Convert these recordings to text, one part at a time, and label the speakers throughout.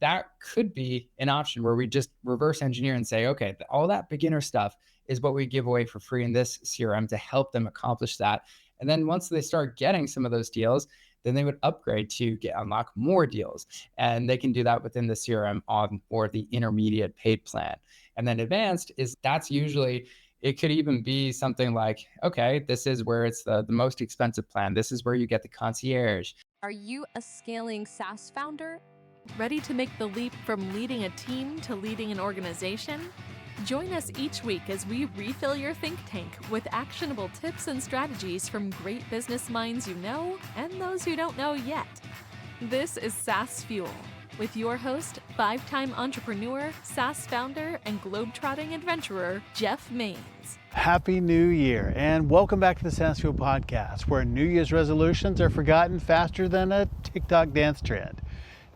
Speaker 1: that could be an option where we just reverse engineer and say, okay, all that beginner stuff is what we give away for free in this CRM to help them accomplish that. And then once they start getting some of those deals, then they would upgrade to unlock more deals. And they can do that within the CRM on or the intermediate paid plan. And then advanced is that's usually it could even be something like, okay, this is where it's the most expensive plan. This is where you get the concierge.
Speaker 2: Are you a scaling SaaS founder? Ready to make the leap from leading a team to leading an organization? Join us each week as we refill your think tank with actionable tips and strategies from great business minds you know and those who don't know yet. This is SaaS Fuel with your host, 5-time entrepreneur, SaaS founder, and globetrotting adventurer, Jeff Maines.
Speaker 3: Happy New Year, and welcome back to the SaaS Fuel podcast, where New Year's resolutions are forgotten faster than a TikTok dance trend.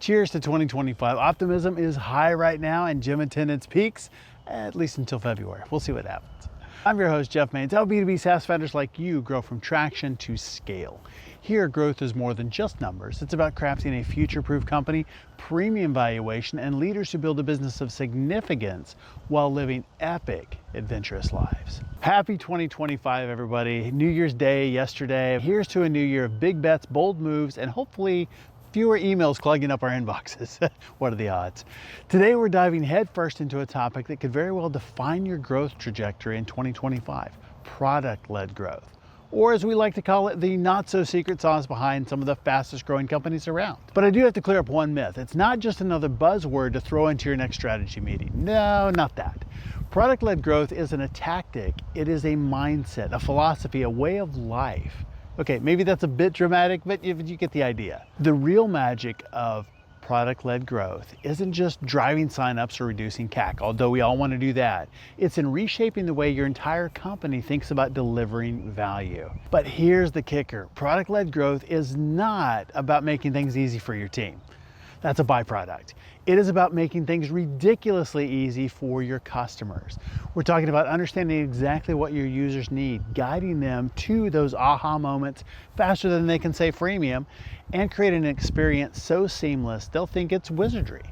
Speaker 3: Cheers to 2025. Optimism is high right now, and gym attendance peaks, at least until February. We'll see what happens. I'm your host, Jeff Maines. Help B2B SaaS founders like you grow from traction to scale. Here, growth is more than just numbers. It's about crafting a future-proof company, premium valuation, and leaders who build a business of significance while living epic, adventurous lives. Happy 2025, everybody. New Year's Day yesterday. Here's to a new year of big bets, bold moves, and hopefully fewer emails clogging up our inboxes. What are the odds? Today, we're diving headfirst into a topic that could very well define your growth trajectory in 2025, product-led growth. Or as we like to call it, the not-so-secret sauce behind some of the fastest growing companies around. But I do have to clear up one myth. It's not just another buzzword to throw into your next strategy meeting. No, not that. Product-led growth isn't a tactic. It is a mindset, a philosophy, a way of life. Okay, maybe that's a bit dramatic, but you get the idea. The real magic of product-led growth isn't just driving signups or reducing CAC, although we all want to do that. It's in reshaping the way your entire company thinks about delivering value. But here's the kicker. Product-led growth is not about making things easy for your team. That's a byproduct. It is about making things ridiculously easy for your customers. We're talking about understanding exactly what your users need, guiding them to those aha moments faster than they can say freemium, and creating an experience so seamless they'll think it's wizardry.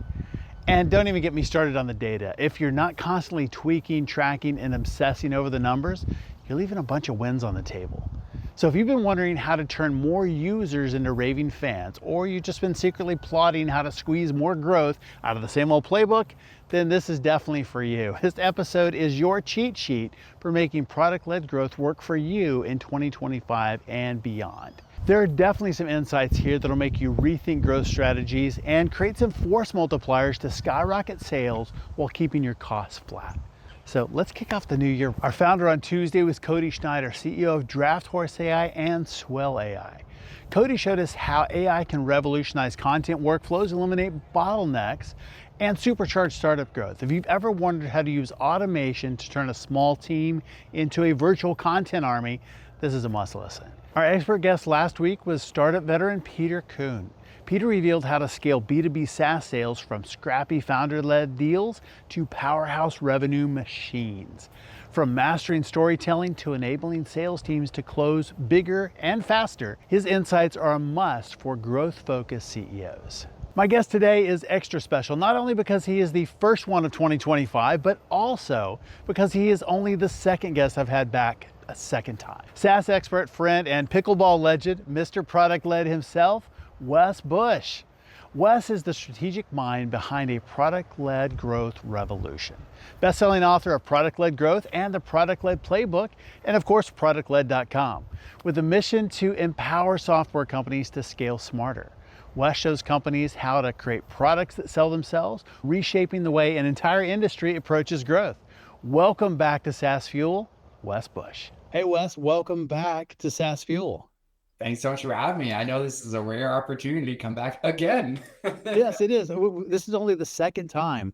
Speaker 3: And don't even get me started on the data. If you're not constantly tweaking, tracking, and obsessing over the numbers, you're leaving a bunch of wins on the table. So if you've been wondering how to turn more users into raving fans, or you've just been secretly plotting how to squeeze more growth out of the same old playbook, then this is definitely for you. This episode is your cheat sheet for making product-led growth work for you in 2025 and beyond. There are definitely some insights here that'll make you rethink growth strategies and create some force multipliers to skyrocket sales while keeping your costs flat. So let's kick off the new year. Our founder on Tuesday was Cody Schneider, CEO of Draft Horse AI and Swell AI. Cody showed us how AI can revolutionize content workflows, eliminate bottlenecks, and supercharge startup growth. If you've ever wondered how to use automation to turn a small team into a virtual content army, this is a must listen. Our expert guest last week was startup veteran Peter Kuhn. Peter revealed how to scale B2B SaaS sales from scrappy founder-led deals to powerhouse revenue machines. From mastering storytelling to enabling sales teams to close bigger and faster, his insights are a must for growth-focused CEOs. My guest today is extra special, not only because he is the first one of 2025, but also because he is only the second guest I've had back a second time. SaaS expert, friend, and pickleball legend, Mr. Product-Led himself, Wes Bush. Wes is the strategic mind behind a product-led growth revolution. Best-selling author of Product-Led Growth and the Product-Led Playbook, and of course, productled.com, with a mission to empower software companies to scale smarter. Wes shows companies how to create products that sell themselves, reshaping the way an entire industry approaches growth. Welcome back to SaaS Fuel, Wes Bush. Hey Wes, welcome back to SaaS Fuel.
Speaker 1: Thanks so much for having me. I know this is a rare opportunity to come back again.
Speaker 3: Yes, it is. This is only the second time,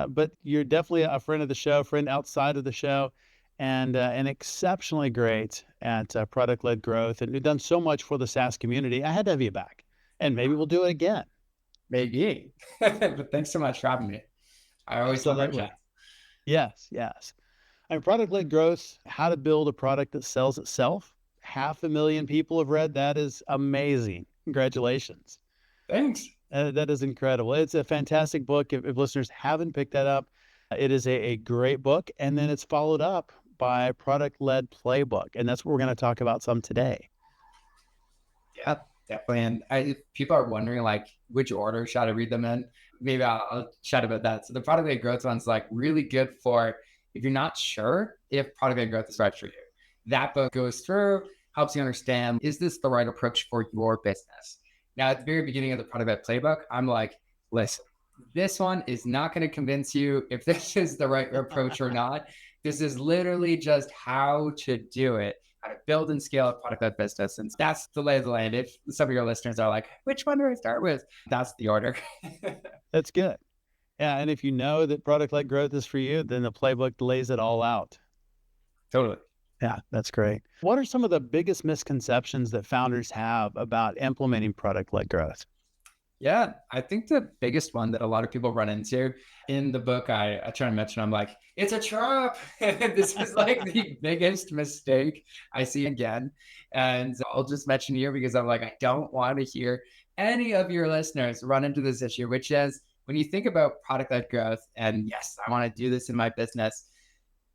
Speaker 3: but you're definitely a friend of the show, friend outside of the show, and exceptionally great at product-led growth. And you've done so much for the SaaS community. I had to have you back, and maybe we'll do it again.
Speaker 1: Maybe. But thanks so much for having me. I always love our chat.
Speaker 3: Yes. I mean, product-led growth, how to build a product that sells itself. 500,000 people have read. That is amazing. Congratulations.
Speaker 1: Thanks.
Speaker 3: That is incredible. It's a fantastic book. If listeners haven't picked that up, it is a great book. And then it's followed up by Product Led Playbook. And that's what we're going to talk about some today.
Speaker 1: Yeah, definitely. And if people are wondering like which order should I read them in, maybe I'll chat about that. So the product led growth one's like really good for if you're not sure if product led growth is right for you. That book goes through, helps you understand, is this the right approach for your business? Now, at the very beginning of the product led playbook, I'm like, listen, this one is not going to convince you if this is the right approach or not. This is literally just how to do it, how to build and scale a product-led business. And that's the lay of the land. If some of your listeners are like, which one do I start with? That's the order.
Speaker 3: That's good. Yeah. And if you know that product led growth is for you, then the playbook lays it all out.
Speaker 1: Totally.
Speaker 3: Yeah, that's great. What are some of the biggest misconceptions that founders have about implementing product led growth?
Speaker 1: Yeah, I think the biggest one that a lot of people run into in the book, I try to mention, I'm like, it's a trap. This is like the biggest mistake I see again. And I'll just mention here because I'm like, I don't want to hear any of your listeners run into this issue, which is when you think about product led growth, and yes, I want to do this in my business,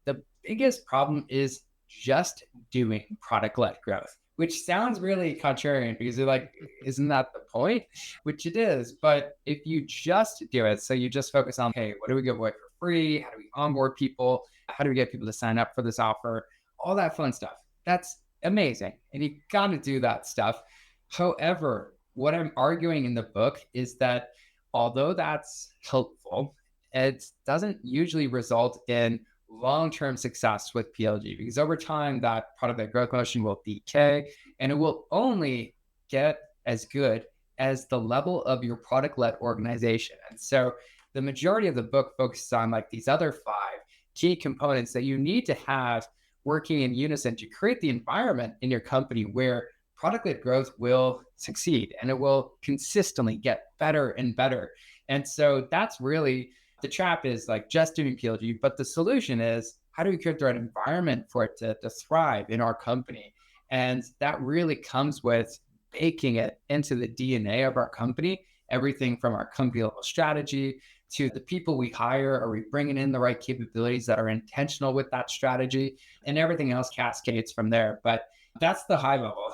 Speaker 1: the biggest problem is just doing product led growth, which sounds really contrarian because you're like, isn't that the point? Which it is. But if you just do it, so you just focus on, hey, what do we give away for free? How do we onboard people? How do we get people to sign up for this offer? All that fun stuff. That's amazing. And you got to do that stuff. However, what I'm arguing in the book is that although that's helpful, it doesn't usually result in long-term success with PLG because over time that product led growth motion will decay and it will only get as good as the level of your product led organization. And so the majority of the book focuses on like these other five key components that you need to have working in unison to create the environment in your company where product led growth will succeed and it will consistently get better and better. And so that's really the trap is like just doing PLG, but the solution is how do we create the right environment for it to thrive in our company? And that really comes with baking it into the DNA of our company, everything from our company level strategy to the people we hire. Are we bringing in the right capabilities that are intentional with that strategy? And everything else cascades from there. But that's the high level.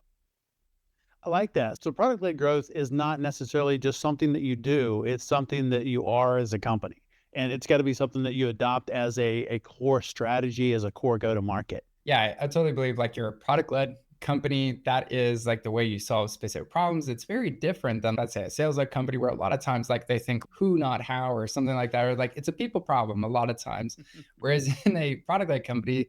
Speaker 3: I like that. So product led growth is not necessarily just something that you do, it's something that you are as a company. And it's got to be something that you adopt as a core strategy, as a core go to market.
Speaker 1: Yeah, I totally believe like you're a product led company. That is like the way you solve specific problems. It's very different than, let's say, a sales led company where a lot of times like they think who, not how, or something like that, or like it's a people problem a lot of times. Whereas in a product led company,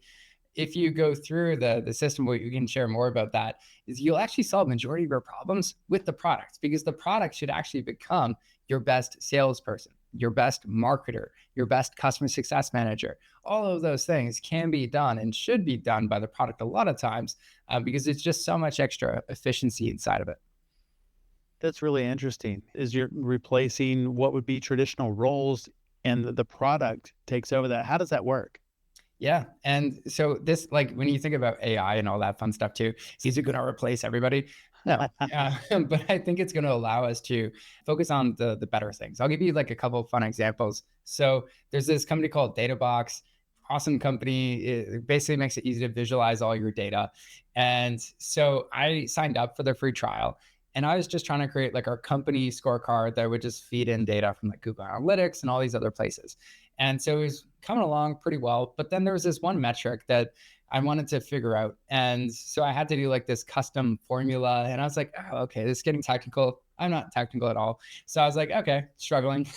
Speaker 1: if you go through the system, what you can share more about that is you'll actually solve majority of your problems with the product because the product should actually become your best salesperson, your best marketer, your best customer success manager. All of those things can be done and should be done by the product a lot of times because it's just so much extra efficiency inside of it.
Speaker 3: That's really interesting. Is you're replacing what would be traditional roles and the product takes over that. How does that work?
Speaker 1: Yeah. And so this, like when you think about AI and all that fun stuff too, is it going to replace everybody? No. But I think it's going to allow us to focus on the better things. I'll give you like a couple of fun examples. So there's this company called DataBox, awesome company. It basically makes it easy to visualize all your data. And so I signed up for the free trial. And I was just trying to create like our company scorecard that would just feed in data from like Google Analytics and all these other places. And so it was coming along pretty well. But then there was this one metric that I wanted to figure out. And so I had to do like this custom formula. And I was like, oh, okay, this is getting technical. I'm not technical at all. So I was like, okay, struggling.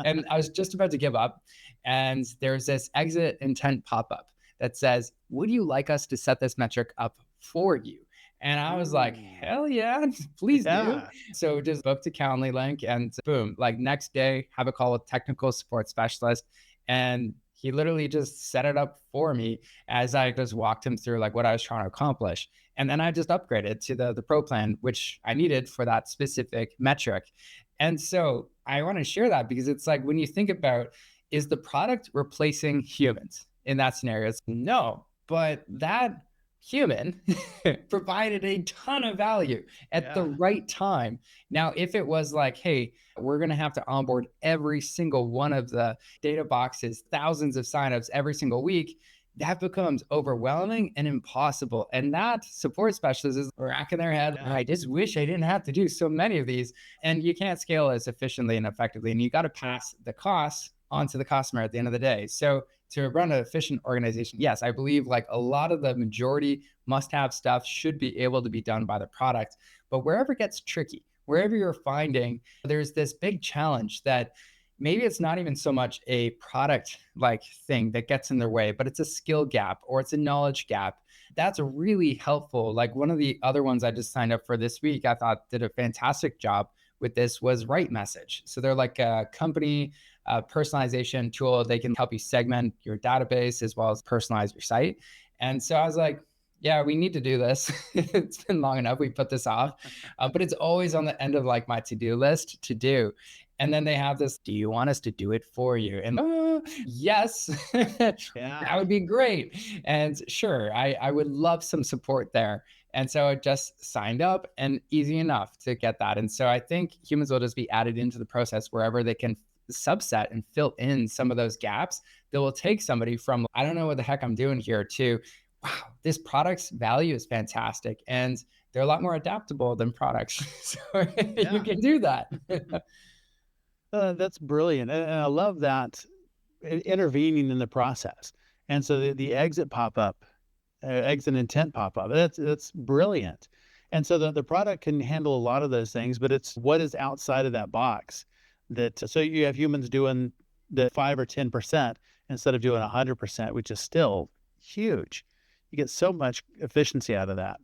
Speaker 1: And I was just about to give up. And there's this exit intent pop up that says, would you like us to set this metric up for you? And I was like, hell yeah, please do. So just booked a Calendly link and boom, like next day, have a call with technical support specialist. And he literally just set it up for me as I just walked him through like what I was trying to accomplish. And then I just upgraded to the pro plan, which I needed for that specific metric. And so I want to share that because it's like when you think about, is the product replacing humans in that scenario? It's no, but that human provided a ton of value at the
Speaker 3: Yeah.
Speaker 1: right time. Now, if it was like, hey, we're going to have to onboard every single one of the data boxes, thousands of signups every single week, that becomes overwhelming and impossible. And that support specialist is racking their head.
Speaker 3: Yeah.
Speaker 1: I just wish I didn't have to do so many of these. And you can't scale as efficiently and effectively. And you got to pass the costs onto the customer at the end of the day. So to run an efficient organization, yes, I believe like a lot of the majority must have stuff should be able to be done by the product. But wherever it gets tricky, wherever you're finding there's this big challenge that maybe it's not even so much a product like thing that gets in their way, but it's a skill gap or it's a knowledge gap. That's really helpful. Like one of the other ones I just signed up for this week, I thought did a fantastic job with this was Right Message. So they're like a company personalization tool. They can help you segment your database as well as personalize your site. And so I was like, yeah, we need to do this. It's been long enough. We put this off, but it's always on the end of like my to-do list to do. And then they have this, do you want us to do it for you? And yes, that
Speaker 3: Yeah.
Speaker 1: would be great. And sure, I would love some support there. And so I just signed up and easy enough to get that. And so I think humans will just be added into the process wherever they can subset and fill in some of those gaps that will take somebody from, I don't know what the heck I'm doing here to, wow, this product's value is fantastic. And they're a lot more adaptable than products. So you
Speaker 3: Yeah.
Speaker 1: can do that.
Speaker 3: That's brilliant. And I love that intervening in the process. And so the exit pop up, exit intent pop up. That's brilliant. And so the product can handle a lot of those things, but it's what is outside of that box that, so you have humans doing the 5 or 10% instead of doing 100%, which is still huge. You get so much efficiency out of that.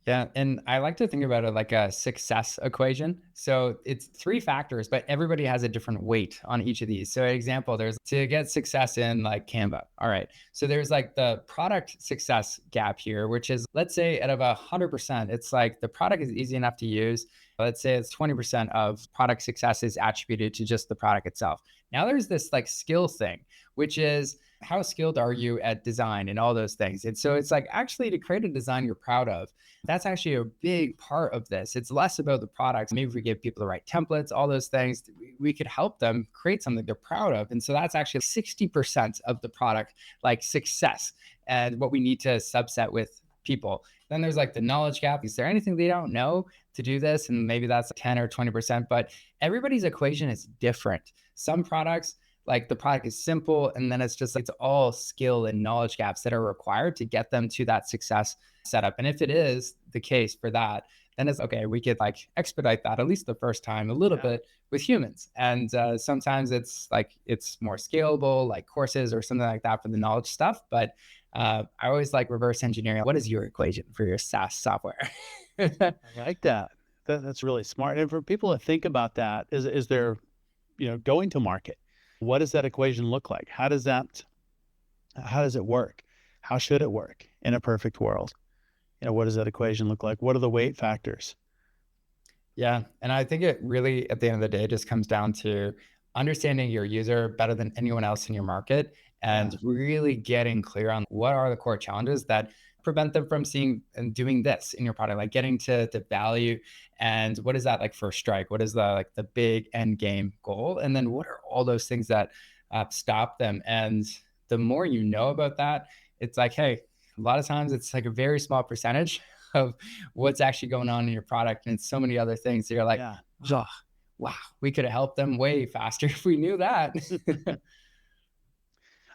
Speaker 1: Yeah. And I like to think about it like a success equation. So it's three factors, but everybody has a different weight on each of these. So, example, there's to get success in like Canva. All right. So there's like the product success gap here, which is, let's say out of 100%, it's like the product is easy enough to use. Let's say it's 20% of product success is attributed to just the product itself. Now there's this like skill thing, which is, how skilled are you at design and all those things? And so it's like actually to create a design you're proud of, that's actually a big part of this. It's less about the products. Maybe if we give people the right templates, all those things, we could help them create something they're proud of. And so that's actually 60% of the product, like success, and what we need to subset with people. Then there's like the knowledge gap. Is there anything they don't know to do this? And maybe that's 10 or 20%, but everybody's equation is different. Some products, like the product is simple, and then it's just like, it's all skill and knowledge gaps that are required to get them to that success setup. And if it is the case for that, then it's okay. We could like expedite that at least the first time a little
Speaker 3: Yeah.
Speaker 1: bit with humans. And sometimes it's like it's more scalable, like courses or something like that for the knowledge stuff. But I always like reverse engineering. What is your equation for your SaaS software?
Speaker 3: I like that. That's really smart. And for people to think about that, is there, going to market, what does that equation look like? How does it work? How should it work in a perfect world? What does that equation look like? What are the weight factors?
Speaker 1: Yeah. And I think it really, at the end of the day, just comes down to understanding your user better than anyone else in your market
Speaker 3: Yeah.
Speaker 1: and really getting clear on what are the core challenges that prevent them from seeing and doing this in your product, like getting to the value and what is that like first strike? What is the like the big end game goal? And then what are all those things that stop them? And the more you know about that, it's like, hey, a lot of times it's like a very small percentage of what's actually going on in your product. And it's so many other things that you're like,
Speaker 3: Yeah.
Speaker 1: oh, wow, we could have helped them way faster if we knew that.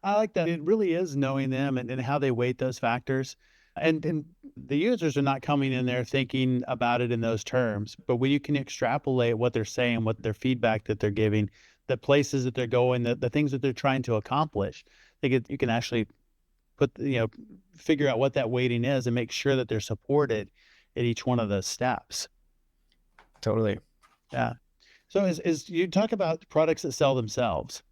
Speaker 3: I like that. It really is knowing them and how they weight those factors. And the users are not coming in there thinking about it in those terms. But when you can extrapolate what they're saying, what their feedback that they're giving, the places that they're going, the things that they're trying to accomplish, you can actually figure out what that weighting is and make sure that they're supported at each one of those steps.
Speaker 1: Totally.
Speaker 3: Yeah. So as you talk about products that sell themselves,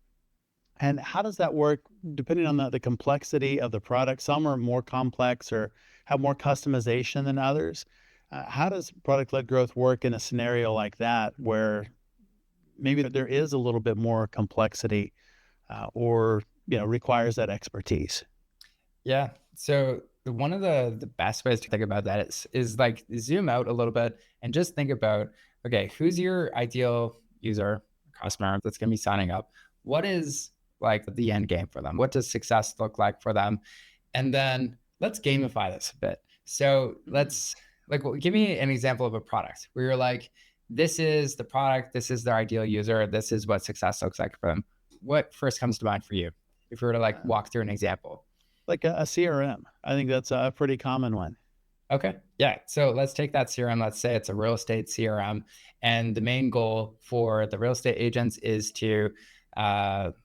Speaker 3: and how does that work depending on the complexity of the product? Some are more complex or have more customization than others. How does product-led growth work in a scenario like that where maybe there is a little bit more complexity or requires that expertise?
Speaker 1: Yeah. So One of the best ways to think about that is like zoom out a little bit and just think about, okay, who's your ideal user, customer that's going to be signing up? What is like the end game for them? What does success look like for them? And then let's gamify this a bit. So
Speaker 3: Mm.
Speaker 1: let's give me an example of a product where you're like, this is the product, this is their ideal user, this is what success looks like for them. What first comes to mind for you if we were to like
Speaker 3: Uh,
Speaker 1: walk through an example?
Speaker 3: like a CRM. I think that's a pretty common one.
Speaker 1: Okay. Yeah. So let's take that CRM. Let's say it's a real estate CRM. And the main goal for the real estate agents is to,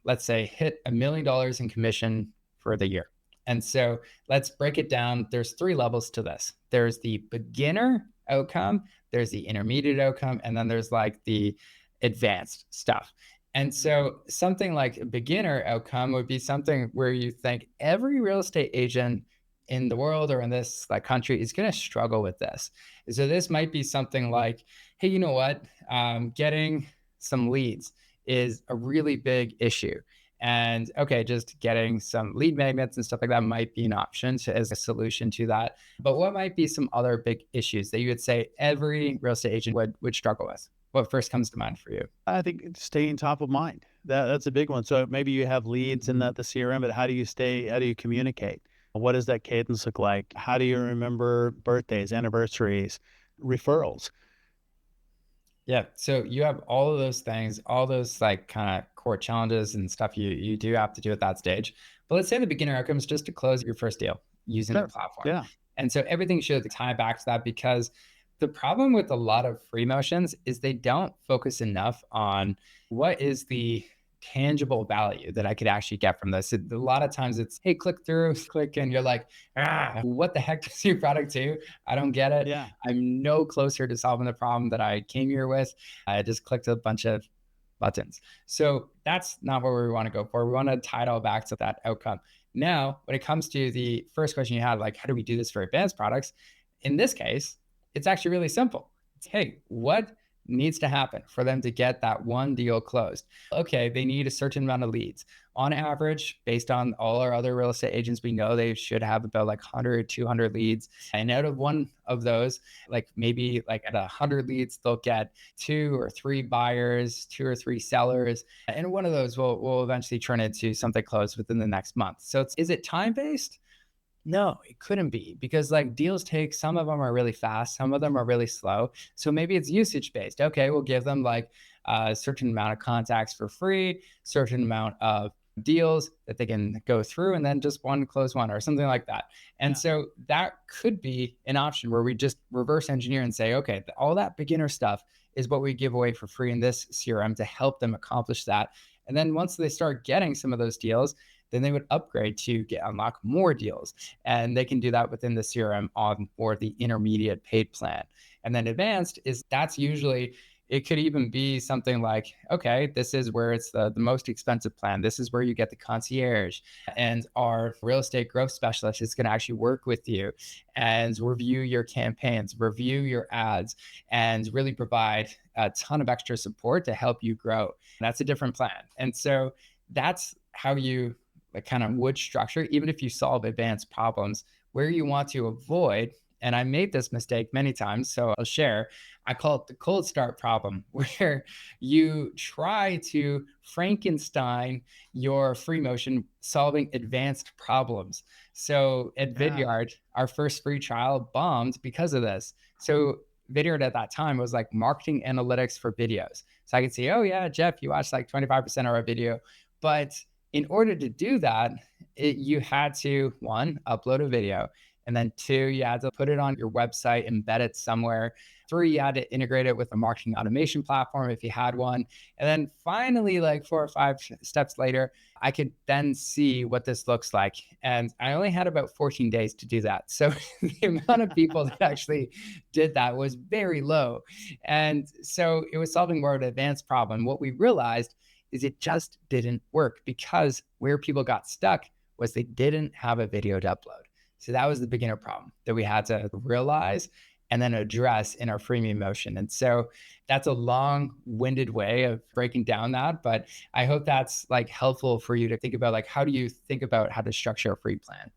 Speaker 1: let's say, hit $1 million in commission for the year. And so let's break it down. There's three levels to this. There's the beginner outcome, there's the intermediate outcome, and then there's like the advanced stuff. And
Speaker 3: Mhm.
Speaker 1: so something like a beginner outcome would be something where you think every real estate agent in the world or in this like country is going to struggle with this. So this might be something like, hey, you know what? Getting some leads is a really big issue. And okay, just getting some lead magnets and stuff like that might be an option as a solution to that. But what might be some other big issues that you would say every real estate agent would struggle with? What first comes to mind for you?
Speaker 3: I think staying top of mind. That's a big one. So maybe you have leads in the CRM, but how do you communicate? What does that cadence look like? How do you remember birthdays, anniversaries, referrals?
Speaker 1: Yeah. So you have all of those things, all those like kind of core challenges and stuff you do have to do at that stage. But let's say the beginner outcome is just to close your first deal using the
Speaker 3: Sure.
Speaker 1: platform.
Speaker 3: Yeah.
Speaker 1: And so everything should tie back to that because the problem with a lot of free motions is they don't focus enough on what is the tangible value that I could actually get from this. A lot of times it's, hey, click through, click, and you're like, what the heck does your product do? I don't get it.
Speaker 3: Yeah.
Speaker 1: I'm no closer to solving the problem that I came here with. I just clicked a bunch of buttons. So that's not what we want to go for. We want to tie it all back to that outcome. Now, when it comes to the first question you had, like, how do we do this for advanced products? In this case, it's actually really simple. It's, hey, what needs to happen for them to get that one deal closed? Okay, they need a certain amount of leads. On average, based on all our other real estate agents, we know they should have about like 100, 200 leads. And out of one of those, like maybe like at 100 leads, they'll get two or three buyers, two or three sellers. And one of those will eventually turn into something closed within the next month. So is it time based? No, it couldn't be because like deals take some of them are really fast, some of them are really slow. So maybe it's usage based. Okay, we'll give them like a certain amount of contacts for free, certain amount of deals that they can go through and then just one close one or something like that. And
Speaker 3: Yeah.
Speaker 1: so that could be an option where we just reverse engineer and say, okay, all that beginner stuff is what we give away for free in this CRM to help them accomplish that. And then once they start getting some of those deals, then they would upgrade to unlock more deals. And they can do that within the CRM on or the intermediate paid plan. And then advanced is that's usually it could even be something like, okay, this is where it's the most expensive plan. This is where you get the concierge. And our real estate growth specialist is going to actually work with you and review your campaigns, review your ads, and really provide a ton of extra support to help you grow. That's a different plan. And so that's how you like kind of would structure, even if you solve advanced problems where you want to avoid. And I made this mistake many times, so I'll share. I call it the cold start problem, where you try to Frankenstein your free motion solving advanced problems. So at
Speaker 3: Yeah.
Speaker 1: Vidyard, our first free trial bombed because of this. So Vidyard at that time was like marketing analytics for videos. So I could see, oh yeah, Jeff, you watched like 25% of our video. But in order to do that, you had to one, upload a video. And then two, you had to put it on your website, embed it somewhere. Three, you had to integrate it with a marketing automation platform if you had one. And then finally, like 4 or 5 steps later, I could then see what this looks like. And I only had about 14 days to do that. So the amount of people that actually did that was very low. And so it was solving more of an advanced problem. What we realized is it just didn't work because where people got stuck was they didn't have a video to upload. So that was the beginner problem that we had to realize and then address in our freemium motion. And so that's a long-winded way of breaking down that, but I hope that's like helpful for you to think about like how do you think about how to structure a free plan?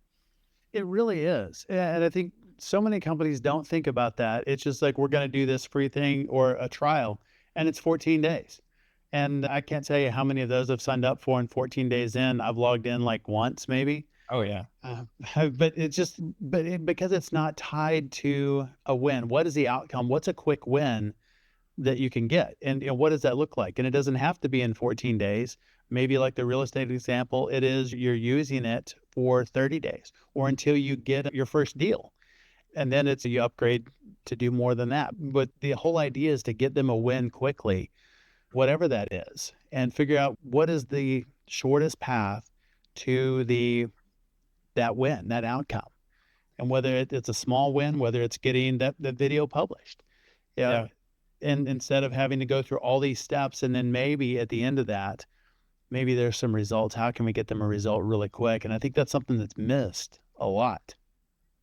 Speaker 3: It really is. And I think so many companies don't think about that. It's just like, we're going to do this free thing or a trial, and it's 14 days. And I can't tell you how many of those I've signed up for, and 14 days in, I've logged in like once maybe.
Speaker 1: Oh yeah.
Speaker 3: Uh, but it's just, because it's not tied to a win. What is the outcome? What's a quick win that you can get? And what does that look like? And it doesn't have to be in 14 days. Maybe like the real estate example, it is you're using it for 30 days or until you get your first deal. And then it's you upgrade to do more than that. But the whole idea is to get them a win quickly, whatever that is, and figure out what is the shortest path to that win, that outcome. And whether it's a small win, whether it's getting that video published. Yeah.
Speaker 1: Yeah.
Speaker 3: And instead of having to go through all these steps, and then maybe at the end of that, maybe there's some results. How can we get them a result really quick? And I think that's something that's missed a lot.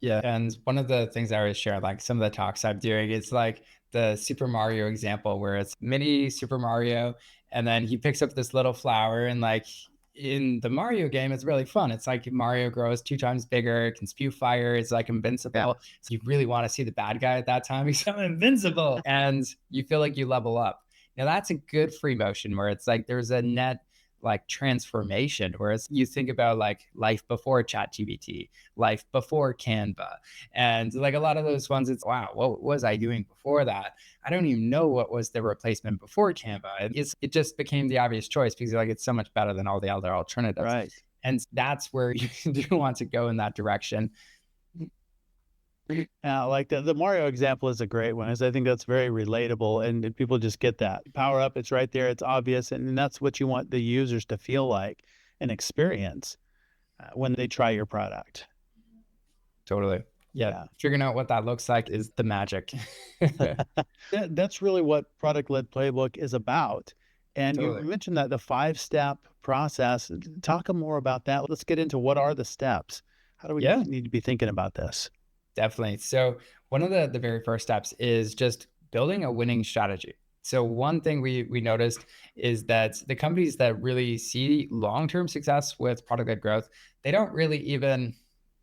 Speaker 1: Yeah. And one of the things I always share, like some of the talks I'm doing, it's like the Super Mario example where it's mini Super Mario, and then he picks up this little flower, and like in the Mario game, it's really fun. It's like Mario grows 2 times bigger, can spew fire, it's like invincible. So you really want to see the bad guy at that time. He's so invincible. And you feel like you level up. Now that's a good free motion where it's like there's a net like transformation, whereas you think about like life before ChatGPT, life before Canva, and like a lot of those ones, it's wow, what was I doing before that? I don't even know what was the replacement before Canva. It just became the obvious choice because like it's so much better than all the other alternatives,
Speaker 3: Right.
Speaker 1: and that's where you do want to go in that direction.
Speaker 3: Like the Mario example is a great one, as I think that's very relatable, and people just get that power up. It's right there. It's obvious. And that's what you want the users to feel like and experience when they try your product.
Speaker 1: Totally. Yeah.
Speaker 3: Yeah.
Speaker 1: Figuring out what that looks like is the magic.
Speaker 3: That's really what product-led playbook is about. And you
Speaker 1: Totally.
Speaker 3: mentioned that the 5-step process. Talk more about that. Let's get into what are the steps. How do we
Speaker 1: Yeah.
Speaker 3: need to be thinking about this?
Speaker 1: Definitely. So one of the very first steps is just building a winning strategy. So one thing we noticed is that the companies that really see long-term success with product-led growth, they don't really even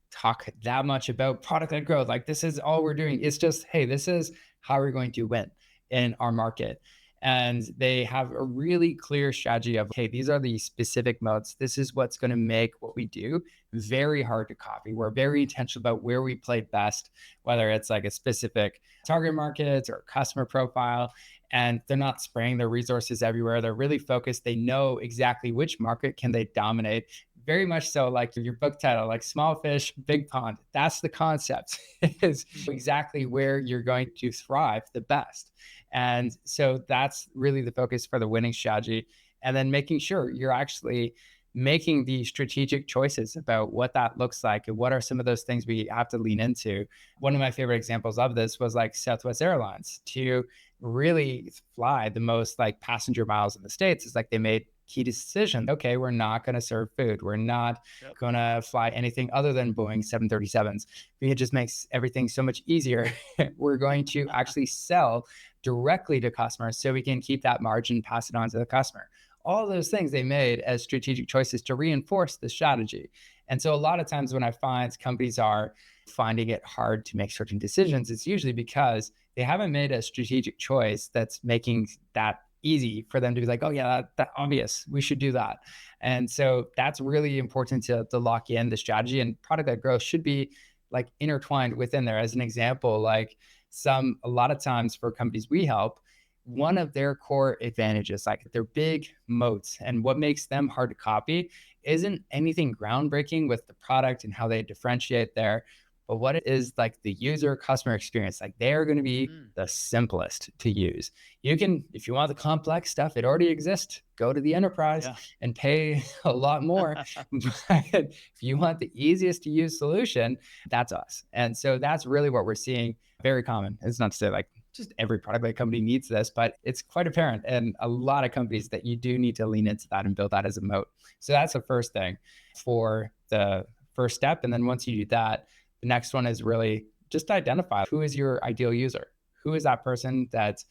Speaker 1: talk that much about product-led growth. Like this is all we're doing. It's just, hey, this is how we're going to win in our market. And they have a really clear strategy of, hey, these are the specific modes. This is what's going to make what we do very hard to copy. We're very intentional about where we play best, whether it's like a specific target market or customer profile. And they're not spraying their resources everywhere. They're really focused. They know exactly which market can they dominate. Very much so like your book title, like small fish, big pond. That's the concept is exactly where you're going to thrive the best. And so that's really the focus for the winning strategy. And then making sure you're actually making the strategic choices about what that looks like and what are some of those things we have to lean into. One of my favorite examples of this was like Southwest Airlines to really fly the most like passenger miles in the States. It's like they made key decision. Okay, we're not going to serve food. We're not going to fly anything other than Boeing 737s. It just makes everything so much easier. We're going to actually sell directly to customers so we can keep that margin, pass it on to the customer. All those things they made as strategic choices to reinforce the strategy. And so a lot of times when I find companies are finding it hard to make certain decisions, it's usually because they haven't made a strategic choice that's making that easy for them to be like, oh yeah, that obvious, we should do that. And so that's really important to lock in the strategy, and product-led growth should be like intertwined within there. As an example, like a lot of times for companies we help, one of their core advantages, like their big moats and what makes them hard to copy, isn't anything groundbreaking with the product and how they differentiate there. But what it is like the user customer experience, like they're going to be the simplest to use. You can, if you want the complex stuff, it already exists. Go to the enterprise and pay a lot more. But if you want the easiest to use solution, that's us. And so that's really what we're seeing. Very common. It's not to say like just every product-led company needs this, but it's quite apparent. And a lot of companies that you do need to lean into that and build that as a moat. So that's the first thing for the first step. And then once you do that, the next one is really just identify who is your ideal user. Who is that person that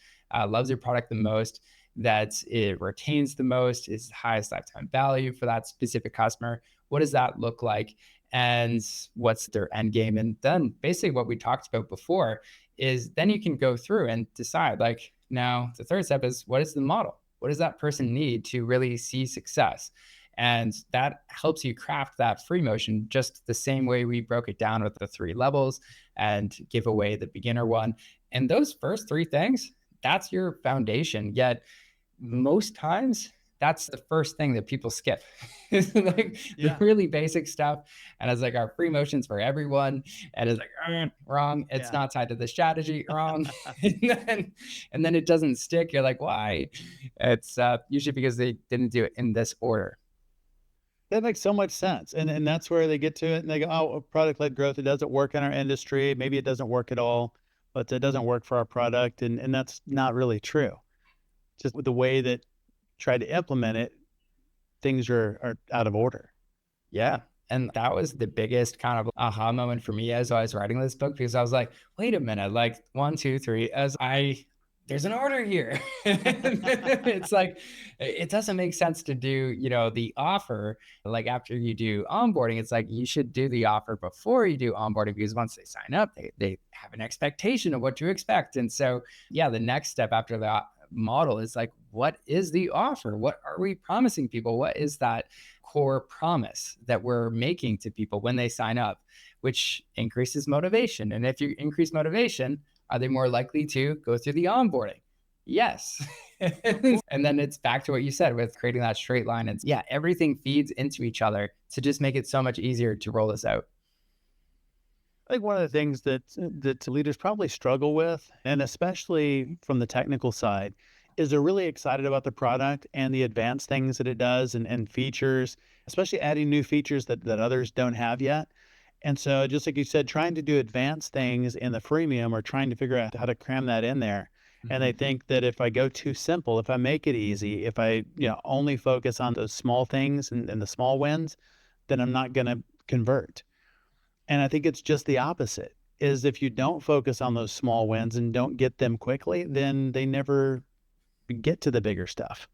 Speaker 1: loves your product the most, that it retains the most, is the highest lifetime value for that specific customer? What does that look like? and what's their end game. And then basically what we talked about before is then you can go through and decide, like, now the third step is, what is the model? What does that person need to really see success? And that helps you craft that free motion just the same way we broke it down with the three levels and give away the beginner one. And those first three things, that's your foundation. Yet most times, that's the first thing that people skip. It's like the
Speaker 3: Yeah.
Speaker 1: really basic stuff. And it's like our free motions for everyone. And it's like, wrong. It's
Speaker 3: Yeah.
Speaker 1: not tied to the strategy, wrong. And then it doesn't stick. You're like, why? It's usually because they didn't do it in this order.
Speaker 3: That makes so much sense. And that's where they get to it and they go, oh, product led growth, it doesn't work in our industry. Maybe it doesn't work at all, but it doesn't work for our product. And that's not really true. Just with the way that try to implement it, things are out of order.
Speaker 1: Yeah. And that was the biggest kind of aha moment for me as I was writing this book, because I was like, wait a minute, like one, two, three, there's an order here. It's like, it doesn't make sense to do, the offer, like after you do onboarding. It's like, you should do the offer before you do onboarding, because once they sign up, they have an expectation of what to expect. And so, yeah, the next step after that model is like, what is the offer? What are we promising people? What is that core promise that we're making to people when they sign up, which increases motivation? And if you increase motivation, are they more likely to go through the onboarding? Yes. And then it's back to what you said with creating that straight line. And yeah, everything feeds into each other to just make it so much easier to roll this out.
Speaker 3: I think one of the things that leaders probably struggle with, and especially from the technical side, is they're really excited about the product and the advanced things that it does and features, especially adding new features that others don't have yet. And so, just like you said, trying to do advanced things in the freemium or trying to figure out how to cram that in there. And they
Speaker 1: Mhm.
Speaker 3: think that if I go too simple, if I make it easy, if I only focus on those small things and the small wins, then I'm not going to convert. And I think it's just the opposite, is if you don't focus on those small wins and don't get them quickly, then they never get to the bigger stuff.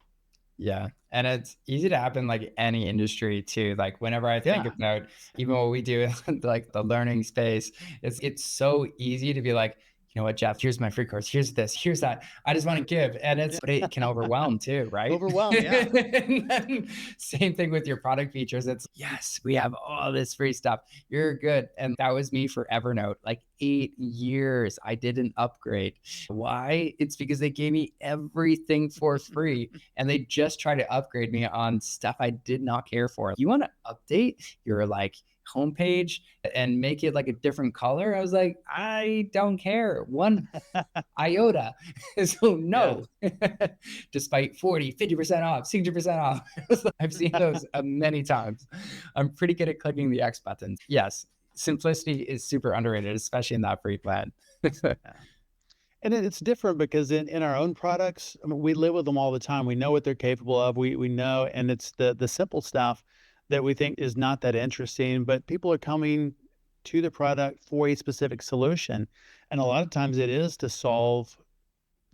Speaker 1: Yeah. And it's easy to happen like any industry too. Like whenever I think
Speaker 3: Yeah.
Speaker 1: about even what we do in like the learning space, it's so easy to be like, you know what, Jeff, here's my free course. Here's this, here's that. I just want to give. But it can overwhelm too, right?
Speaker 3: Overwhelm, yeah.
Speaker 1: And then same thing with your product features. It's yes, we have all this free stuff. You're good. And that was me for Evernote. Like 8 years, I didn't upgrade. Why? It's because they gave me everything for free and they just try to upgrade me on stuff I did not care for. You want to update your like homepage and make it like a different color? I was like, I don't care one iota. So
Speaker 3: Yeah.
Speaker 1: no, despite 40, 50% off, 60% off. I've seen those many times. I'm pretty good at clicking the X buttons. Yes, simplicity is super underrated, especially in that free plan.
Speaker 3: Yeah. And it's different because in our own products, I mean, we live with them all the time. We know what they're capable of. We know, and it's the simple stuff that we think is not that interesting, but people are coming to the product for a specific solution. And a lot of times it is to solve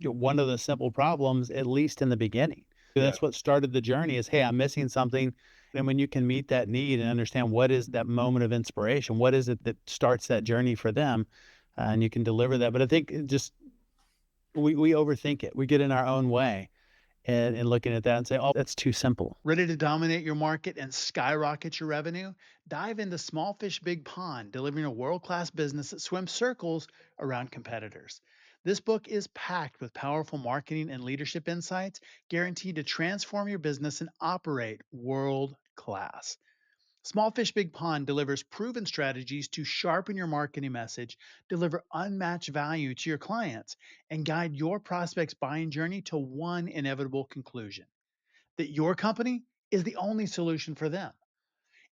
Speaker 3: one of the simple problems, at least in the beginning.
Speaker 1: Yeah.
Speaker 3: That's what started the journey is, hey, I'm missing something. And when you can meet that need and understand what is that moment of inspiration, what is it that starts that journey for them, and you can deliver that. But I think it just we overthink it. We get in our own way and looking at that and say, oh, that's too simple. Ready to dominate your market and skyrocket your revenue? Dive into Small Fish Big Pond, delivering a world class business that swims circles around competitors. This book is packed with powerful marketing and leadership insights guaranteed to transform your business and operate world class. Small Fish Big Pond delivers proven strategies to sharpen your marketing message, deliver unmatched value to your clients, and guide your prospects' buying journey to one inevitable conclusion that your company is the only solution for them.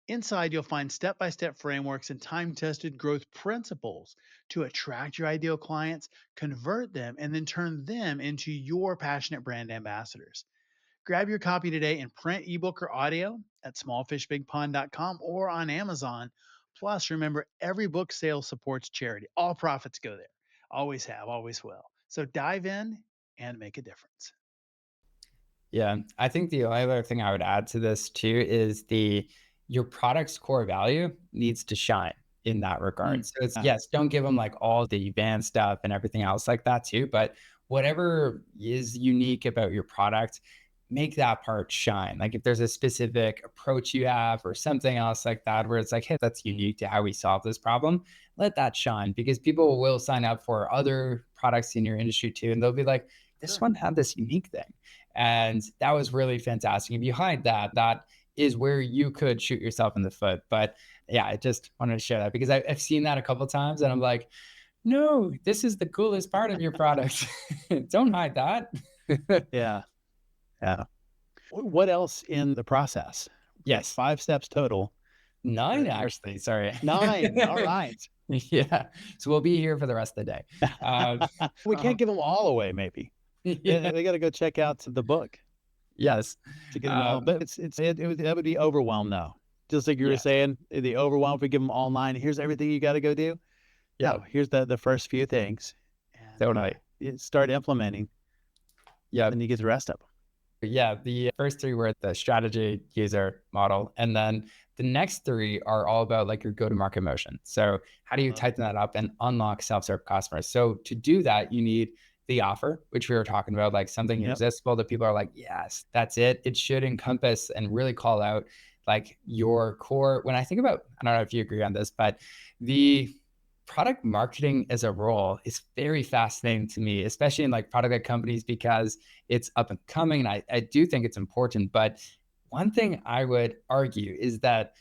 Speaker 3: Inside, you'll find step by step frameworks and time tested growth principles to attract your ideal clients, convert them, and then turn them into your passionate brand ambassadors. Grab your copy today in print, ebook, or audio at smallfishbigpond.com or on Amazon. Plus, remember, every book sale supports charity. All profits go there. Always have, always will. So dive in and make a difference.
Speaker 1: Yeah, I think the only other thing I would add to this too is the your product's core value needs to shine in that regard. So it's,
Speaker 3: Yeah.
Speaker 1: yes, don't give them like all the advanced stuff and everything else like that too, but whatever is unique about your product, make that part shine. Like if there's a specific approach you have or something else like that, where it's like, hey, that's unique to how we solve this problem, let that shine, because people will sign up for other products in your industry too. And they'll be like, this
Speaker 3: Sure.
Speaker 1: one had this unique thing. And that was really fantastic. And behind that, that is where you could shoot yourself in the foot. But yeah, I just wanted to share that because I've seen that a couple of times and I'm like, no, this is the coolest part of your product. Don't hide that.
Speaker 3: Yeah. Yeah. What else in the process?
Speaker 1: Yes.
Speaker 3: 5 steps total.
Speaker 1: 9
Speaker 3: Or
Speaker 1: actually, sorry.
Speaker 3: 9. All right.
Speaker 1: Yeah. So we'll be here for the rest of the day.
Speaker 3: We can't give them all away, maybe.
Speaker 1: Yeah.
Speaker 3: They got to go check out the book
Speaker 1: Yes.
Speaker 3: to get them all. But that would be overwhelmed though. Just like you were
Speaker 1: Yes.
Speaker 3: saying, the overwhelm if we give them all 9. Here's everything you got to go do.
Speaker 1: Yeah.
Speaker 3: No, here's the first few things. And,
Speaker 1: Totally.
Speaker 3: you start implementing,
Speaker 1: Yeah.
Speaker 3: and you get the rest of them.
Speaker 1: Yeah, the first 3 were the strategy, user, model, and then the next 3 are all about like your go-to-market motion. So how do you tighten that up and unlock self-serve customers? So to do that, you need the offer, which we were talking about, like something
Speaker 3: Yep.
Speaker 1: irresistible that people are like, yes, that's it. It should encompass and really call out like your core. When I think about, I don't know if you agree on this, but the product marketing as a role is very fascinating to me, especially in like product companies, because it's up and coming. And I do think it's important. But one thing I would argue is that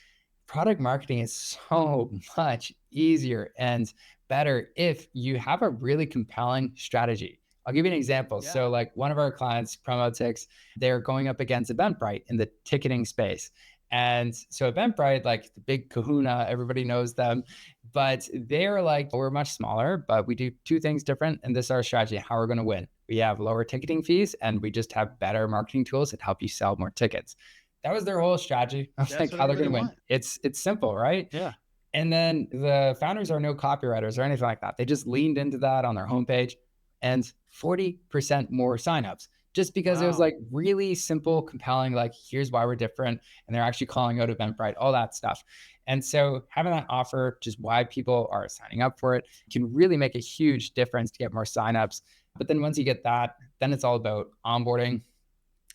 Speaker 1: product marketing is so much easier and better if you have a really compelling strategy. I'll give you an example.
Speaker 3: Yeah.
Speaker 1: So, like one of our clients, Promotix, they're going up against Eventbrite in the ticketing space. And so Eventbrite, like the big kahuna, everybody knows them, but they're like, we're much smaller, but we do 2 things different. And this is our strategy, how we're going to win. We have lower ticketing fees and we just have better marketing tools that help you sell more tickets. That was their whole strategy. I was
Speaker 3: That's
Speaker 1: like,
Speaker 3: what
Speaker 1: how they're
Speaker 3: everybody
Speaker 1: going to win.
Speaker 3: wants.
Speaker 1: It's simple, right?
Speaker 3: Yeah.
Speaker 1: And then the founders are no copywriters or anything like that. They just leaned into that on their homepage and 40% more signups just because it was
Speaker 3: Wow.
Speaker 1: like really simple, compelling, like here's why we're different. And they're actually calling out Eventbrite, all that stuff. And so having that offer, just why people are signing up for it, can really make a huge difference to get more signups. But then once you get that, then it's all about onboarding.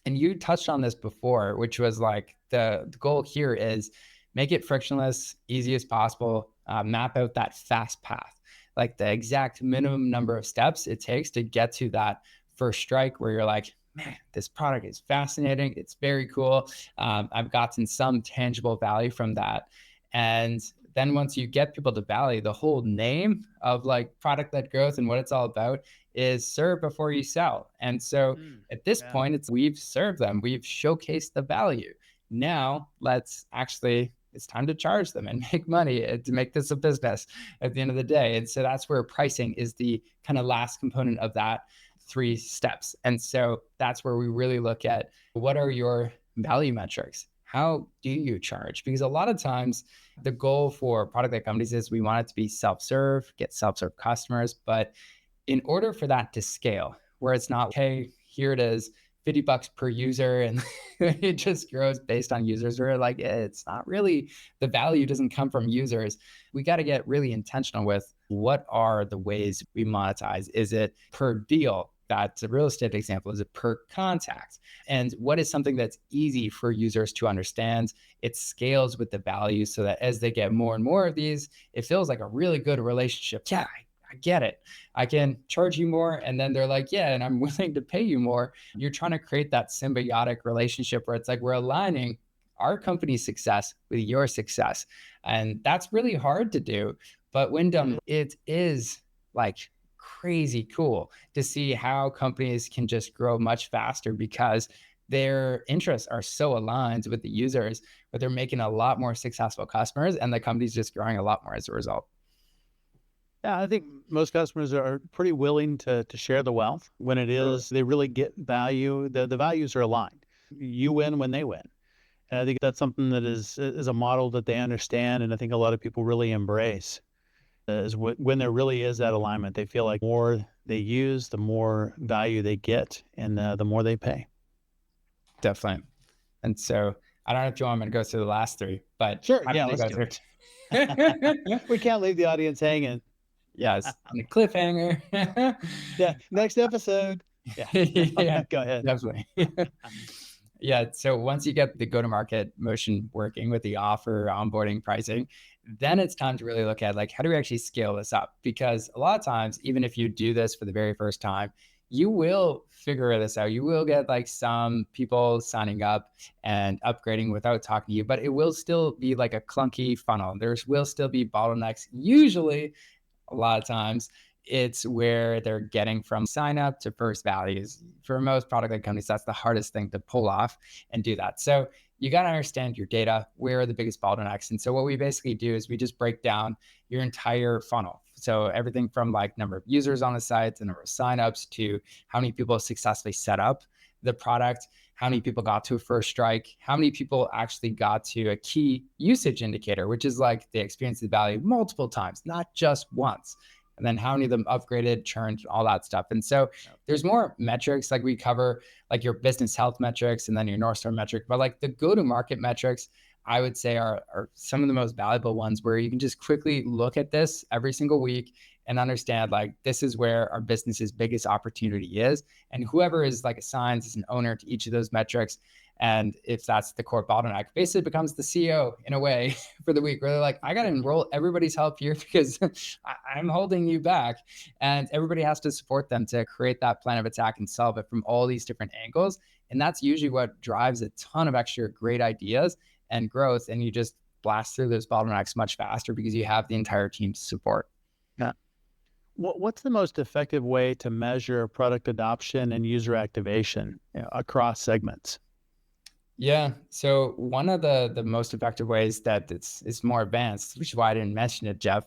Speaker 1: And you touched on this before, which was like the goal here is make it frictionless, easy as possible, map out that fast path, like the exact minimum number of steps it takes to get to that first strike where you're like, man, this product is fascinating. It's very cool. I've gotten some tangible value from that. And then once you get people to value, the whole name of like product-led growth and what it's all about is serve before you sell. And so at this
Speaker 3: Yeah.
Speaker 1: point, we've served them, we've showcased the value. Now it's time to charge them and make money to make this a business at the end of the day. And so that's where pricing is the kind of last component of that 3 steps. And so that's where we really look at what are your value metrics? How do you charge? Because a lot of times the goal for product-led companies is we want it to be self-serve, get self-serve customers. But in order for that to scale, where it's not, hey, here it is, $50 per user, and it just grows based on users, we're like, it's not really, the value doesn't come from users. We got to get really intentional with what are the ways we monetize. Is it per deal? That's a real estate example. Is it per contact? And what is something that's easy for users to understand? It scales with the value so that as they get more and more of these, it feels like a really good relationship. Yeah, I get it. I can charge you more. And then they're like, yeah, and I'm willing to pay you more. You're trying to create that symbiotic relationship where it's like we're aligning our company's success with your success. And that's really hard to do. But when done, it is like crazy cool to see how companies can just grow much faster because their interests are so aligned with the users, but they're making a lot more successful customers and the company's just growing a lot more as a result.
Speaker 3: Yeah, I think most customers are pretty willing to share the wealth when it is they really get value. The values are aligned. You win when they win. And I think that's something that is a model that they understand, and I think a lot of people really embrace. Is when there really is that alignment, they feel like the more they use, the more value they get, and the more they pay.
Speaker 1: Definitely. And so I don't know if you want me to go through the last three, but
Speaker 3: Sure.
Speaker 1: happy
Speaker 3: Yeah,
Speaker 1: to
Speaker 3: let's
Speaker 1: go
Speaker 3: do
Speaker 1: through.
Speaker 3: it. We can't leave the audience hanging.
Speaker 1: Yes, and a cliffhanger.
Speaker 3: Yeah. Next episode. Yeah.
Speaker 1: Yeah,
Speaker 3: Go ahead.
Speaker 1: definitely. Yeah. So once you get the go-to-market motion working with the offer, onboarding, pricing, then it's time to really look at like, how do we actually scale this up? Because a lot of times, even if you do this for the very first time, you will figure this out. You will get like some people signing up and upgrading without talking to you, but it will still be like a clunky funnel. There will still be bottlenecks. Usually, a lot of times it's where they're getting from sign up to first values. For most product led companies, that's the hardest thing to pull off and do that. So you got to understand your data. Where are the biggest bottlenecks? And so what we basically do is we just break down your entire funnel. So everything from like number of users on the site, the number of signups, to how many people successfully set up the product, how many people got to a first strike, how many people actually got to a key usage indicator, which is like they experienced the value multiple times, not just once. And then how many of them upgraded, churned, all that stuff. And so there's more metrics like we cover, like your business health metrics and then your North Star metric. But like the go-to-market metrics, I would say are some of the most valuable ones where you can just quickly look at this every single week and understand like this is where our business's biggest opportunity is. And whoever is like assigned as an owner to each of those metrics, and if that's the core bottleneck, basically becomes the CEO in a way for the week where they're like, I got to enroll everybody's help here because I'm holding you back. And everybody has to support them to create that plan of attack and solve it from all these different angles. And that's usually what drives a ton of extra great ideas and growth. And you just blast through those bottlenecks much faster because you have the entire team to support.
Speaker 3: Yeah. What's the most effective way to measure product adoption and user activation, across segments?
Speaker 1: Yeah. So one of the most effective ways that it's more advanced, which is why I didn't mention it, Jeff,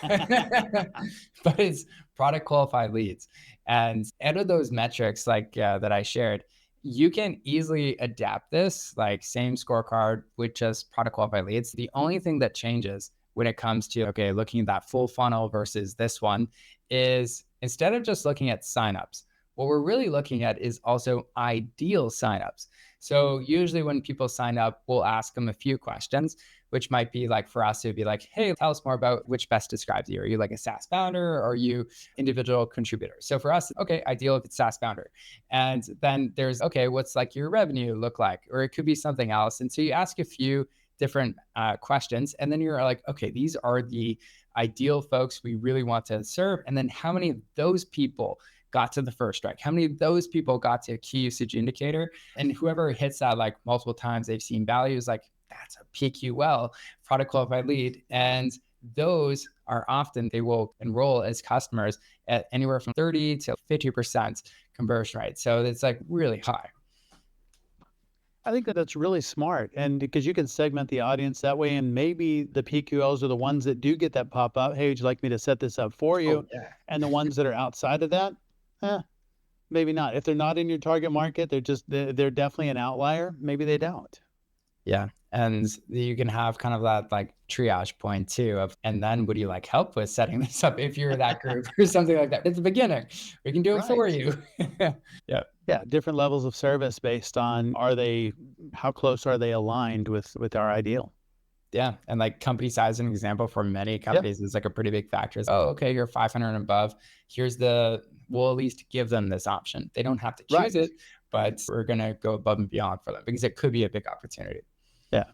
Speaker 1: but it's product qualified leads. And out of those metrics, like that I shared, you can easily adapt this, like same scorecard with just product qualified leads. The only thing that changes when it comes to, okay, looking at that full funnel versus this one is instead of just looking at signups, what we're really looking at is also ideal signups. So usually when people sign up, we'll ask them a few questions, which might be like for us, it would be like, hey, tell us more about which best describes you. Are you like a SaaS founder or are you individual contributor? So for us, okay, ideal if it's SaaS founder. And then there's, okay, what's like your revenue look like? Or it could be something else. And so you ask a few different questions. And then you're like, okay, these are the ideal folks we really want to serve. And then how many of those people got to the first strike? How many of those people got to a key usage indicator? And whoever hits that like multiple times, they've seen values like that's a PQL, product qualified lead. And those are often, they will enroll as customers at anywhere from 30 to 50% conversion rate. So it's like really high.
Speaker 3: I think that that's really smart. And because you can segment the audience that way, and maybe the PQLs are the ones that do get that pop up. Hey, would you like me to set this up for you?
Speaker 1: Oh, yeah.
Speaker 3: And the ones that are outside of that, maybe not. If they're not in your target market, they're definitely an outlier. Maybe they don't.
Speaker 1: Yeah. And you can have kind of that like triage point too of, and then would you like help with setting this up if you're that group or something like that? At the beginning, we can do it for
Speaker 3: Right.
Speaker 1: you. Yeah.
Speaker 3: Yeah, different levels of service based on how close are they aligned with our ideal?
Speaker 1: Yeah. And like company size, an example for many
Speaker 3: Yeah.
Speaker 1: companies is like a pretty big factor. Is, oh, okay, you're 500 and above. We'll at least give them this option. They don't have to choose
Speaker 3: Right.
Speaker 1: it, but we're going to go above and beyond for them because it could be a big opportunity.
Speaker 3: Yeah.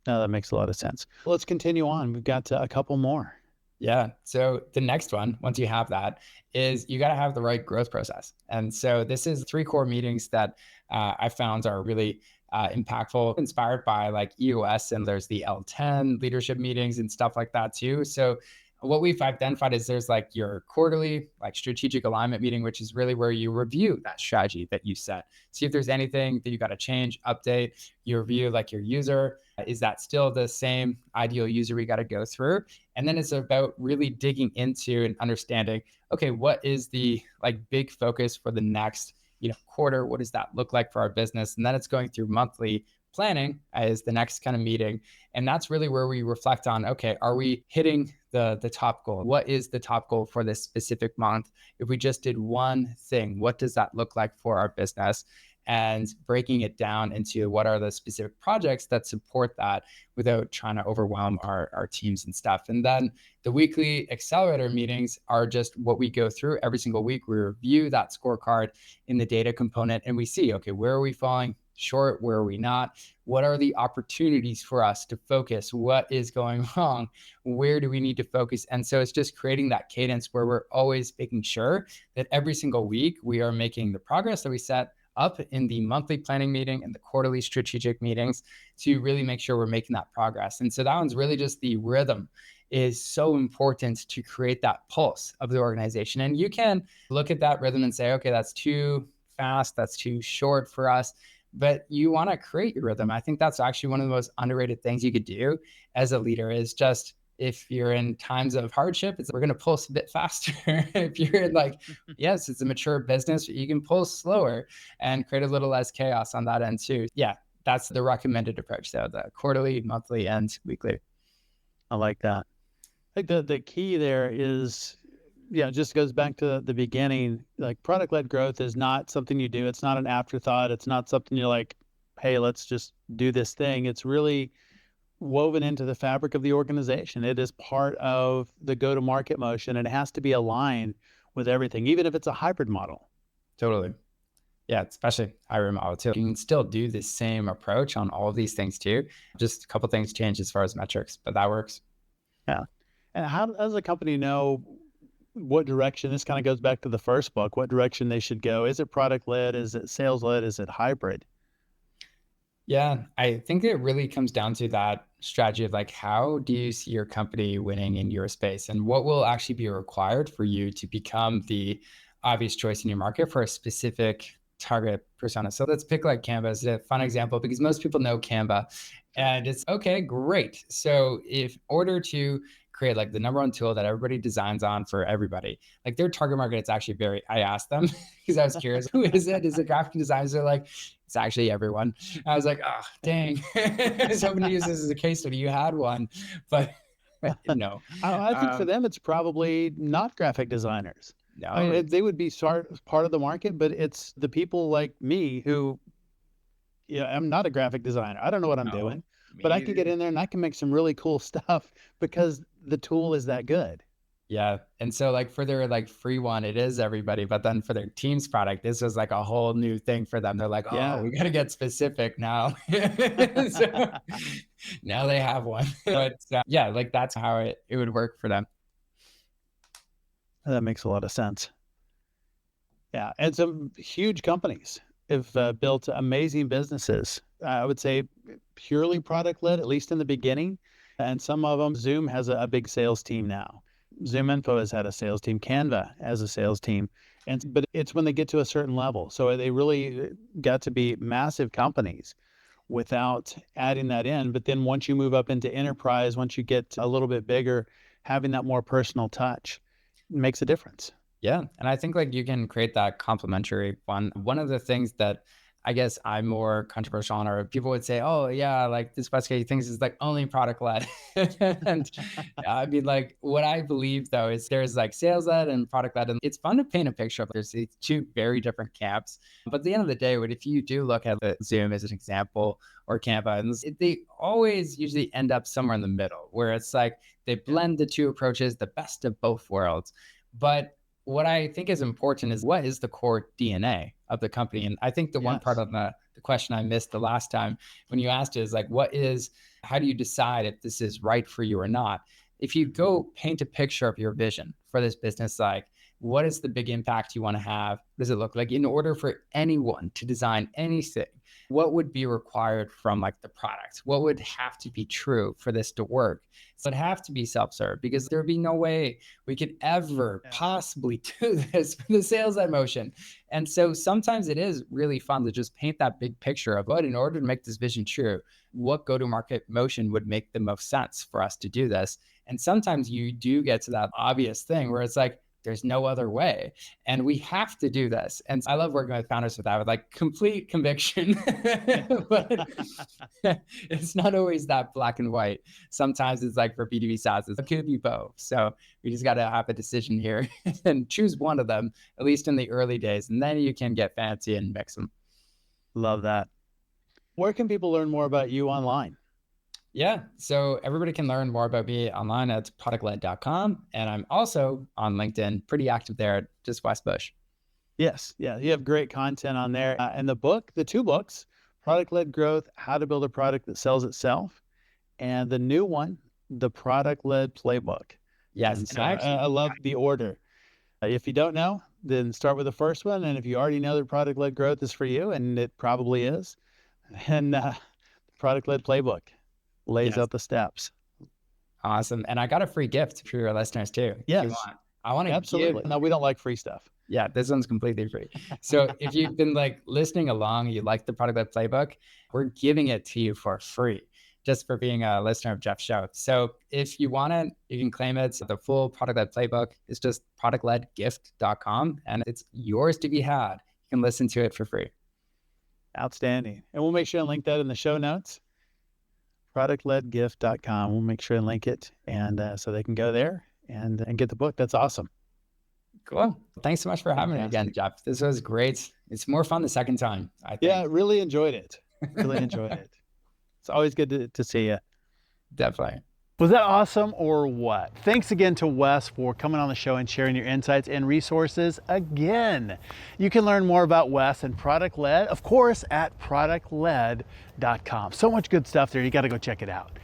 Speaker 3: No, that makes a lot of sense. Let's continue on. We've got a couple more.
Speaker 1: Yeah. So the next one, once you have that, is you got to have the right growth process. And so this is 3 core meetings that I found are really impactful, inspired by like EOS, and there's the L10 leadership meetings and stuff like that too. So what we've identified is there's like your quarterly like strategic alignment meeting, which is really where you review that strategy that you set. See if there's anything that you got to change, update. You review like your user. Is that still the same ideal user we got to go through? And then it's about really digging into and understanding, okay, what is the like big focus for the next, quarter? What does that look like for our business? And then it's going through monthly planning as the next kind of meeting. And that's really where we reflect on, okay, are we hitting the top goal? What is the top goal for this specific month? If we just did one thing, what does that look like for our business? and breaking it down into what are the specific projects that support that without trying to overwhelm our teams and stuff. And then the weekly accelerator meetings are just what we go through every single week. We review that scorecard in the data component and we see, okay, where are we falling short? Where are we not? What are the opportunities for us to focus? What is going wrong? Where do we need to focus? And so it's just creating that cadence where we're always making sure that every single week we are making the progress that we set up in the monthly planning meeting and the quarterly strategic meetings to really make sure we're making that progress. And so that one's really just the rhythm is so important to create that pulse of the organization. And you can look at that rhythm and say, okay, that's too fast, that's too short for us. But you want to create your rhythm. I think that's actually one of the most underrated things you could do as a leader is just if you're in times of hardship, we're going to pulse a bit faster. If you're in like, yes, it's a mature business, you can pulse slower and create a little less chaos on that end too. Yeah, that's the recommended approach. So the quarterly, monthly, and weekly.
Speaker 3: I like that. I think the key there is, it just goes back to the beginning. Like product-led growth is not something you do. It's not an afterthought. It's not something you're like, hey, let's just do this thing. It's really woven into the fabric of the organization. It is part of the go-to-market motion, and it has to be aligned with everything, even if it's a hybrid model.
Speaker 1: Totally. Yeah, especially hybrid model too. You can still do the same approach on all of these things too. Just a couple things change as far as metrics, but that works.
Speaker 3: Yeah. And how does a company know what direction, this kind of goes back to the first book, what direction they should go? Is it product-led? Is it sales-led? Is it hybrid?
Speaker 1: Yeah, I think it really comes down to that strategy of like, how do you see your company winning in your space and what will actually be required for you to become the obvious choice in your market for a specific target persona. So let's pick like Canva as a fun example because most people know Canva and it's okay, great. So if order to create like the number one tool that everybody designs on for everybody, like their target market, it's actually I asked them because I was curious, who is it? Is it graphic designers? They're like, it's actually everyone. I was like, oh, dang. I was hoping to use this as a case study. You had one, but no.
Speaker 3: I think for them, it's probably not graphic designers.
Speaker 1: No,
Speaker 3: I mean, they would be part of the market, but it's the people like me who, I'm not a graphic designer. I don't know what I'm doing, but I can get in there and I can make some really cool stuff because the tool is that good.
Speaker 1: Yeah. And so like for their like free one, it is everybody, but then for their team's product, this was like a whole new thing for them. They're like, oh, we got to get specific now. So now they have one. But yeah, like that's how it would work for them.
Speaker 3: That makes a lot of sense. Yeah. And some huge companies have built amazing businesses. I would say purely product led, at least in the beginning. And some of them, Zoom has a big sales team now. Zoom Info has had a sales team. Canva has a sales team. But it's when they get to a certain level. So they really got to be massive companies without adding that in. But then once you move up into enterprise, once you get a little bit bigger, having that more personal touch makes a difference.
Speaker 1: Yeah. And I think like you can create that complementary one. One of the things that I guess I'm more controversial on, or people would say, oh yeah, like this Wes thinks is like only product led. And I mean, like what I believe though is there's like sales led and product led, and it's fun to paint a picture of there's these two very different camps. But at the end of the day, if you do look at the Zoom as an example or Canva, and they always usually end up somewhere in the middle where it's like they blend the two approaches, the best of both worlds. But what I think is important is what is the core DNA of the company? And I think the one part of the question I missed the last time when you asked is like, how do you decide if this is right for you or not? If you go paint a picture of your vision for this business, like what is the big impact you want to have? What does it look like? In order for anyone to design anything, what would be required from like the product? What would have to be true for this to work? So it'd have to be self-serve because there'd be no way we could ever possibly do this for the sales led motion. And so sometimes it is really fun to just paint that big picture of what, in order to make this vision true, what go-to-market motion would make the most sense for us to do this. And sometimes you do get to that obvious thing where it's like, there's no other way. And we have to do this. And I love working with founders with that, with like complete conviction. But it's not always that black and white. Sometimes it's like for B2B SaaS, it could be both. So we just got to have a decision here and choose one of them, at least in the early days. And then you can get fancy and mix them.
Speaker 3: Love that. Where can people learn more about you online?
Speaker 1: Yeah. So everybody can learn more about me online at productled.com. And I'm also on LinkedIn, pretty active there, just Wes Bush.
Speaker 3: Yes. Yeah. You have great content on there. And the two books, Product-Led Growth, How to Build a Product That Sells Itself, and the new one, The Product-Led Playbook.
Speaker 1: Yes.
Speaker 3: And
Speaker 1: And
Speaker 3: so I love the order. If you don't know, then start with the first one. And if you already know that product-led growth is for you, and it probably is, and the Product-Led Playbook lays
Speaker 1: yes.
Speaker 3: out the steps.
Speaker 1: Awesome. And I got a free gift for your listeners too.
Speaker 3: Yes.
Speaker 1: If you want. I want to
Speaker 3: Absolutely.
Speaker 1: give.
Speaker 3: No, we don't like free stuff.
Speaker 1: Yeah, this one's completely free. So if you've been like listening along, you like the Product-Led Playbook, we're giving it to you for free just for being a listener of Jeff's show. So if you want it, you can claim it. So the full Product-Led Playbook is just productledgift.com, and it's yours to be had. You can listen to it for free.
Speaker 3: Outstanding. And we'll make sure to link that in the show notes. Productledgift.com. We'll make sure and link it, and so they can go there and get the book. That's awesome.
Speaker 1: Cool. Thanks so much for having me again, Jeff. This was great. It's more fun the second time, I think.
Speaker 3: Yeah, really enjoyed it. Really enjoyed it. It's always good to see you.
Speaker 1: Definitely.
Speaker 3: Was that awesome or what? Thanks again to Wes for coming on the show and sharing your insights and resources again. You can learn more about Wes and Product Led, of course, at productled.com. So much good stuff there. You got to go check it out.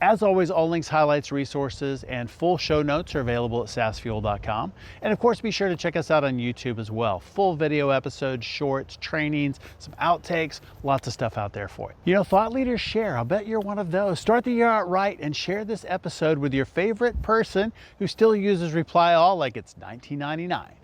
Speaker 3: As always, all links, highlights, resources, and full show notes are available at saasfuel.com. And of course, be sure to check us out on YouTube as well. Full video episodes, shorts, trainings, some outtakes, lots of stuff out there for you. You know, thought leaders share. I'll bet you're one of those. Start the year out right and share this episode with your favorite person who still uses Reply All like it's 1999.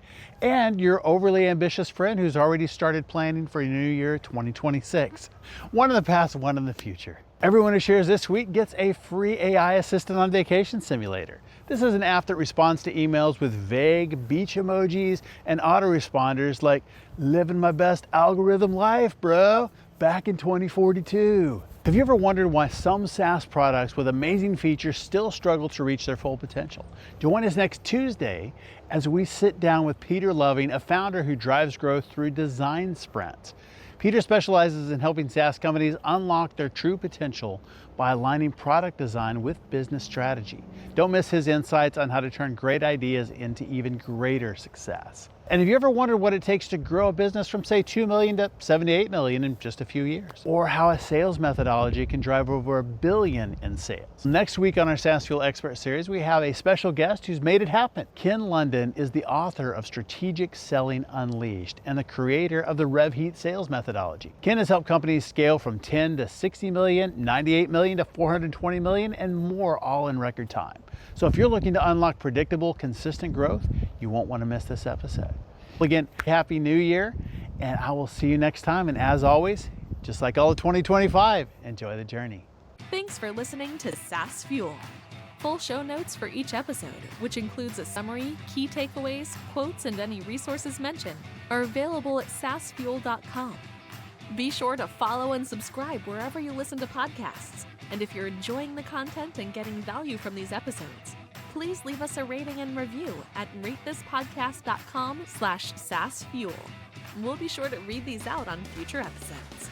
Speaker 3: And your overly ambitious friend who's already started planning for New Year 2026. One in the past, one in the future. Everyone who shares this week gets a free AI assistant on vacation simulator. This is an app that responds to emails with vague beach emojis and autoresponders like, living my best algorithm life, bro, back in 2042. Have you ever wondered why some SaaS products with amazing features still struggle to reach their full potential? Join us next Tuesday as we sit down with Peter Loving, a founder who drives growth through design sprints. Peter specializes in helping SaaS companies unlock their true potential by aligning product design with business strategy. Don't miss his insights on how to turn great ideas into even greater success. And have you ever wondered what it takes to grow a business from, say, 2 million to 78 million in just a few years? Or how a sales methodology can drive over $1 billion in sales? Next week on our SaaS Fuel Expert Series, we have a special guest who's made it happen. Ken London is the author of Strategic Selling Unleashed and the creator of the RevHeat sales methodology. Ken has helped companies scale from 10 to 60 million, 98 million to 420 million, and more, all in record time. So if you're looking to unlock predictable, consistent growth, you won't want to miss this episode. Well, again, Happy New Year, and I will see you next time. And as always, just like all of 2025, enjoy the journey.
Speaker 2: Thanks for listening to SaaS Fuel. Full show notes for each episode, which includes a summary, key takeaways, quotes, and any resources mentioned, are available at saasfuel.com. Be sure to follow and subscribe wherever you listen to podcasts. And if you're enjoying the content and getting value from these episodes, please leave us a rating and review at ratethispodcast.com/saasfuel. We'll be sure to read these out on future episodes.